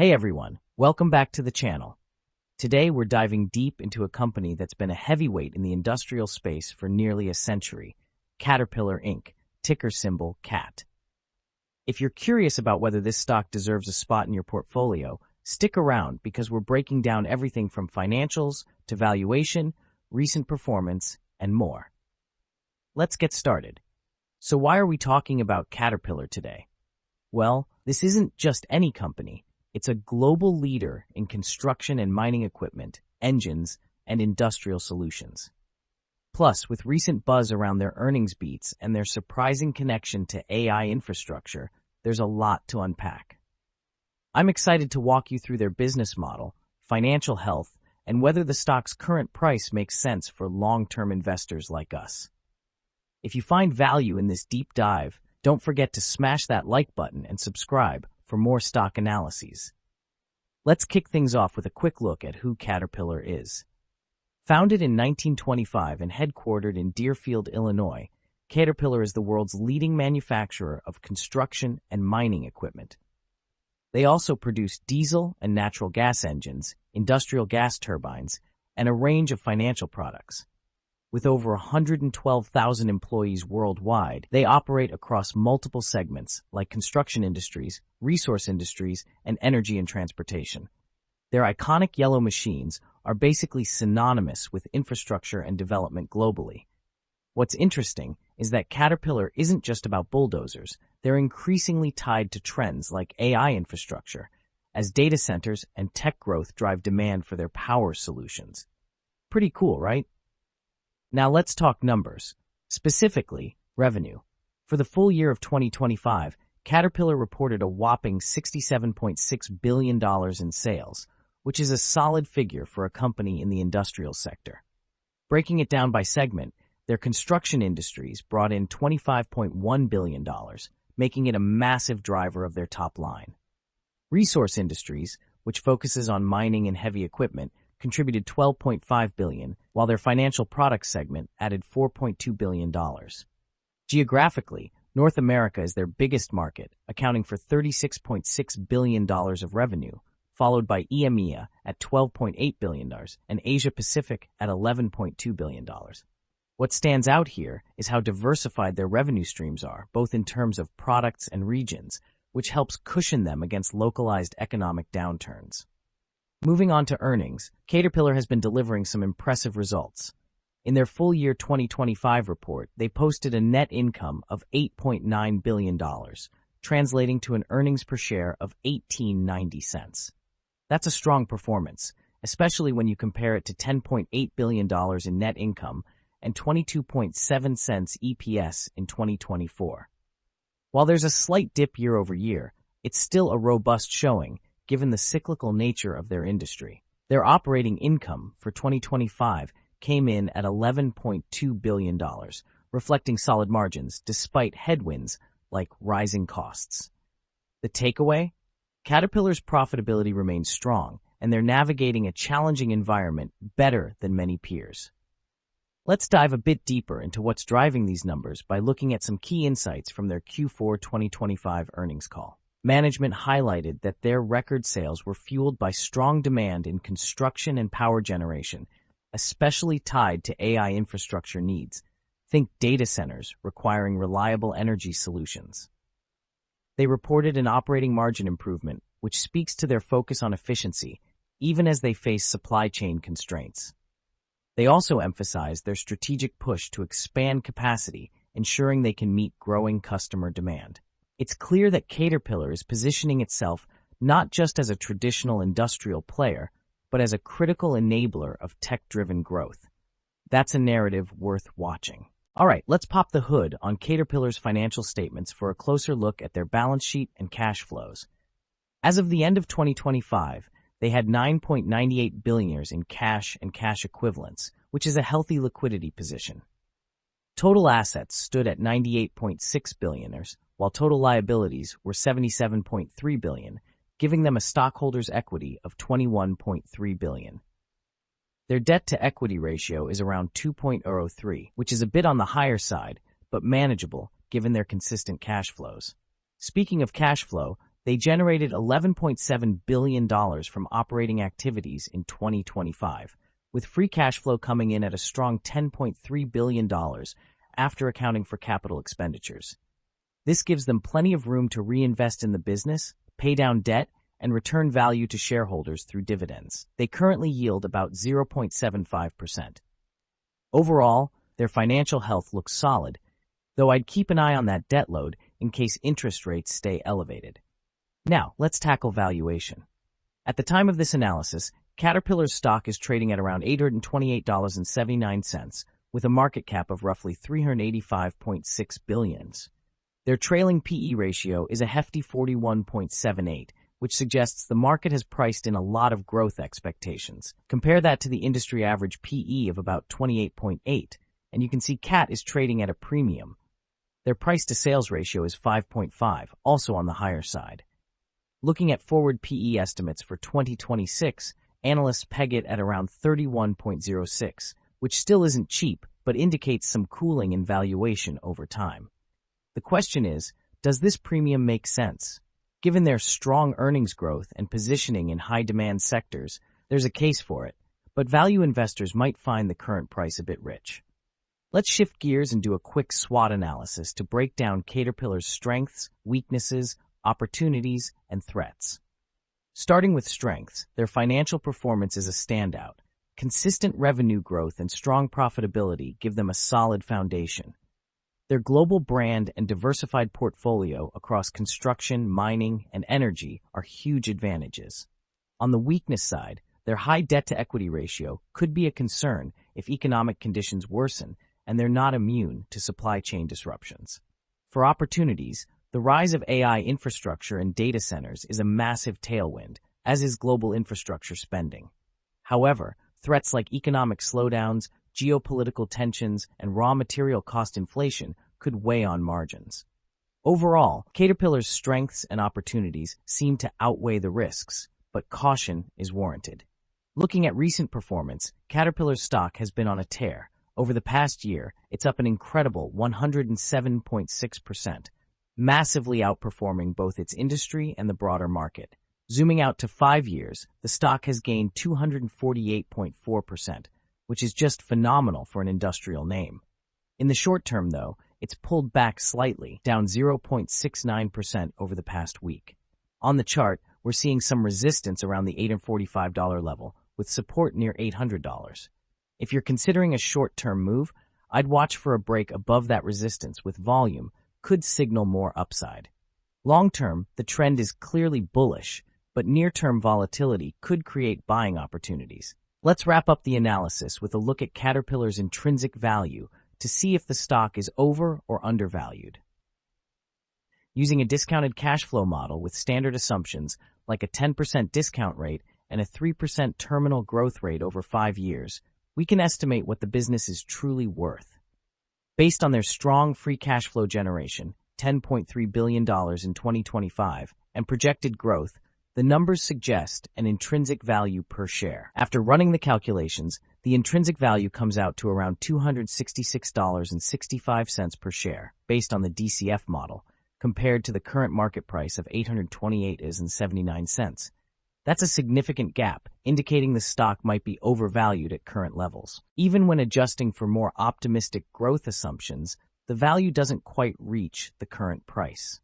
Hey everyone, welcome back to the channel. Today we're diving deep into a company that's been a heavyweight in the industrial space for nearly a century, Caterpillar Inc., ticker symbol CAT. If you're curious about whether this stock deserves a spot in your portfolio, stick around because we're breaking down everything from financials to valuation, recent performance, and more. Let's get started. So why are we talking about Caterpillar today? Well, this isn't just any company. It's a global leader in construction and mining equipment, engines, and industrial solutions. Plus, with recent buzz around their earnings beats and their surprising connection to AI infrastructure, there's a lot to unpack. I'm excited to walk you through their business model, financial health, and whether the stock's current price makes sense for long-term investors like us. If you find value in this deep dive, don't forget to smash that like button and subscribe for more stock analyses. Let's kick things off with a quick look at who Caterpillar is. Founded in 1925 and headquartered in Deerfield, Illinois, Caterpillar is the world's leading manufacturer of construction and mining equipment. They also produce diesel and natural gas engines, industrial gas turbines, and a range of financial products. With over 112,000 employees worldwide, they operate across multiple segments like construction industries, resource industries, and energy and transportation. Their iconic yellow machines are basically synonymous with infrastructure and development globally. What's interesting is that Caterpillar isn't just about bulldozers. They're increasingly tied to trends like AI infrastructure, as data centers and tech growth drive demand for their power solutions. Pretty cool, right? Now let's talk numbers, specifically revenue. For the full year of 2025, Caterpillar reported a whopping $67.6 billion in sales, which is a solid figure for a company in the industrial sector. Breaking it down by segment, their construction industries brought in $25.1 billion, making it a massive driver of their top line. Resource industries, which focuses on mining and heavy equipment, contributed $12.5 billion, while their financial products segment added $4.2 billion. Geographically, North America is their biggest market, accounting for $36.6 billion of revenue, followed by EMEA at $12.8 billion and Asia-Pacific at $11.2 billion. What stands out here is how diversified their revenue streams are, both in terms of products and regions, which helps cushion them against localized economic downturns. Moving on to earnings, Caterpillar has been delivering some impressive results. In their full year 2025 report, they posted a net income of $8.9 billion, translating to an earnings per share of $18.90. That's a strong performance, especially when you compare it to $10.8 billion in net income and 22.7 cents EPS in 2024. While there's a slight dip year over year, it's still a robust showing, given the cyclical nature of their industry. Their operating income for 2025 came in at $11.2 billion, reflecting solid margins despite headwinds like rising costs. The takeaway? Caterpillar's profitability remains strong, and they're navigating a challenging environment better than many peers. Let's dive a bit deeper into what's driving these numbers by looking at some key insights from their Q4 2025 earnings call. Management highlighted that their record sales were fueled by strong demand in construction and power generation, especially tied to AI infrastructure needs. Think data centers requiring reliable energy solutions. They reported an operating margin improvement, which speaks to their focus on efficiency, even as they face supply chain constraints. They also emphasized their strategic push to expand capacity, ensuring they can meet growing customer demand. It's clear that Caterpillar is positioning itself not just as a traditional industrial player, but as a critical enabler of tech-driven growth. That's a narrative worth watching. All right, let's pop the hood on Caterpillar's financial statements for a closer look at their balance sheet and cash flows. As of the end of 2025, they had $9.98 billion in cash and cash equivalents, which is a healthy liquidity position. Total assets stood at $98.6 billion, while total liabilities were $77.3 billion, giving them a stockholders' equity of $21.3 billion. Their debt-to-equity ratio is around 2.03, which is a bit on the higher side, but manageable given their consistent cash flows. Speaking of cash flow, They generated $11.7 billion from operating activities in 2025, with free cash flow coming in at a strong $10.3 billion after accounting for capital expenditures. This gives them plenty of room to reinvest in the business, pay down debt, and return value to shareholders through dividends. They currently yield about 0.75%. Overall, their financial health looks solid, though I'd keep an eye on that debt load in case interest rates stay elevated. Now, let's tackle valuation. At the time of this analysis, Caterpillar's stock is trading at around $828.79, with a market cap of roughly $385.6 billion. Their trailing PE ratio is a hefty 41.78, which suggests the market has priced in a lot of growth expectations. Compare that to the industry average PE of about 28.8, and you can see CAT is trading at a premium. Their price-to-sales ratio is 5.5, also on the higher side. Looking at forward PE estimates for 2026, analysts peg it at around 31.06, which still isn't cheap, but indicates some cooling in valuation over time. The question is, does this premium make sense? Given their strong earnings growth and positioning in high-demand sectors, there's a case for it, but value investors might find the current price a bit rich. Let's shift gears and do a quick SWOT analysis to break down Caterpillar's strengths, weaknesses, opportunities, and threats. Starting with strengths, their financial performance is a standout. Consistent revenue growth and strong profitability give them a solid foundation. Their global brand and diversified portfolio across construction, mining, and energy are huge advantages. On the weakness side, their high debt-to-equity ratio could be a concern if economic conditions worsen, and they're not immune to supply chain disruptions. For opportunities, the rise of AI infrastructure and data centers is a massive tailwind, as is global infrastructure spending. However, threats like economic slowdowns, geopolitical tensions, and raw material cost inflation could weigh on margins. Overall, Caterpillar's strengths and opportunities seem to outweigh the risks, but caution is warranted. Looking at recent performance, Caterpillar's stock has been on a tear. Over the past year, it's up an incredible 107.6%. Massively outperforming both its industry and the broader market. Zooming out to 5 years, the stock has gained 248.4%, which is just phenomenal for an industrial name. In the short term, though, it's pulled back slightly, down 0.69% over the past week. On the chart, we're seeing some resistance around the $845 level, with support near $800. If you're considering a short-term move, I'd watch for a break above that resistance with volume, could signal more upside. Long-term, the trend is clearly bullish, but near-term volatility could create buying opportunities. Let's wrap up the analysis with a look at Caterpillar's intrinsic value to see if the stock is over or undervalued. Using a discounted cash flow model with standard assumptions like a 10% discount rate and a 3% terminal growth rate over 5 years, we can estimate what the business is truly worth. Based on their strong free cash flow generation, $10.3 billion in 2025, and projected growth, the numbers suggest an intrinsic value per share. After running the calculations, the intrinsic value comes out to around $266.65 per share, based on the DCF model, compared to the current market price of $828.79. That's a significant gap, indicating the stock might be overvalued at current levels. Even when adjusting for more optimistic growth assumptions, the value doesn't quite reach the current price.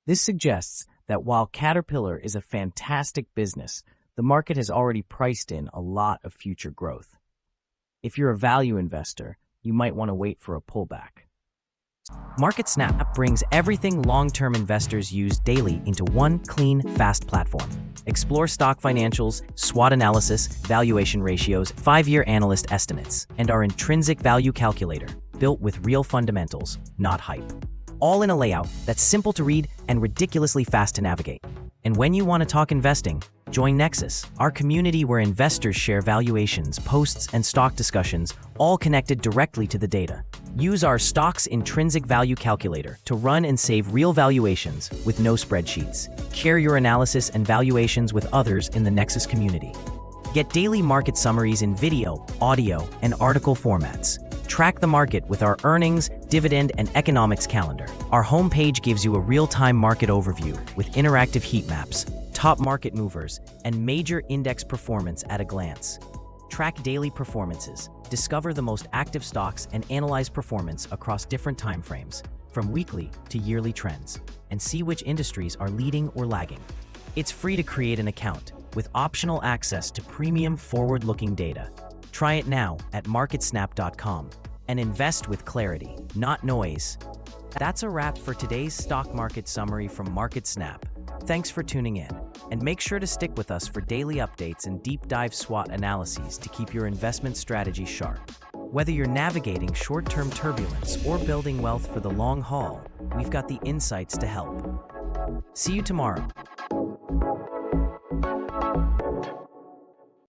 This suggests that while Caterpillar is a fantastic business, the market has already priced in a lot of future growth. If you're a value investor, you might want to wait for a pullback. MarketSnap brings everything long-term investors use daily into one clean, fast platform. Explore stock financials, SWOT analysis, valuation ratios, 5-year analyst estimates, and our intrinsic value calculator, built with real fundamentals, not hype. All in a layout that's simple to read and ridiculously fast to navigate. And when you want to talk investing, join Nexus, our community where investors share valuations, posts, and stock discussions, all connected directly to the data. Use our stock's intrinsic value calculator to run and save real valuations with no spreadsheets. Share your analysis and valuations with others in the Nexus community. Get daily market summaries in video, audio, and article formats. Track the market with our earnings, dividend, and economics calendar. Our homepage gives you a real-time market overview with interactive heat maps, top market movers, and major index performance at a glance. Track daily performances, discover the most active stocks, and analyze performance across different timeframes, from weekly to yearly trends, and see which industries are leading or lagging. It's free to create an account, with optional access to premium forward-looking data. Try it now at MarketSnap.com and invest with clarity, not noise. That's a wrap for today's stock market summary from MarketSnap. Thanks for tuning in, and make sure to stick with us for daily updates and deep dive SWOT analyses to keep your investment strategy sharp. Whether you're navigating short-term turbulence or building wealth for the long haul, we've got the insights to help. See you tomorrow.